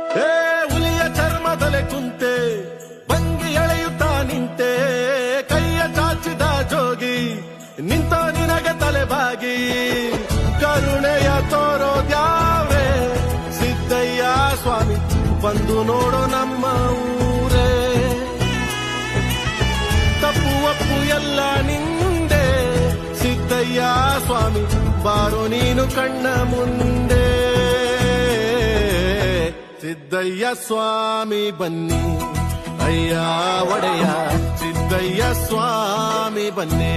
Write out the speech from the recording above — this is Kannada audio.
ಏ ಹುಲಿಯ ಚರ್ಮದಲೆ ಕುಂತೆ ಬಂಗಿ ಎಳೆಯುತ್ತಾ ನಿಂತೆ ಕೈಯ ಚಾಚಿದ ಜೋಗಿ ನಿಂತ ನಿನಗೆ ತಲೆಬಾಗಿ ಕರುಣೆಯ ತೋರೋದ್ಯಾವ್ರೆ ಸಿದ್ದಯ್ಯ ಸ್ವಾಮಿ ಬಂದು ನೋಡೋ ನಮ್ಮ ಊರೇ ತಪ್ಪು ಒಪ್ಪು ಎಲ್ಲ ನಿಂದೆ ಸಿದ್ದಯ್ಯ ಸ್ವಾಮಿ ಬಾರೋ ನೀನು ಕಣ್ಣ ಮುಂದೆ ಸಿದ್ದಯ್ಯ ಸ್ವಾಮಿ ಬನ್ನಿ ಅಯ್ಯ ಒಡೆಯ ಸಿದ್ದಯ್ಯ ಸ್ವಾಮಿ ಬನ್ನಿ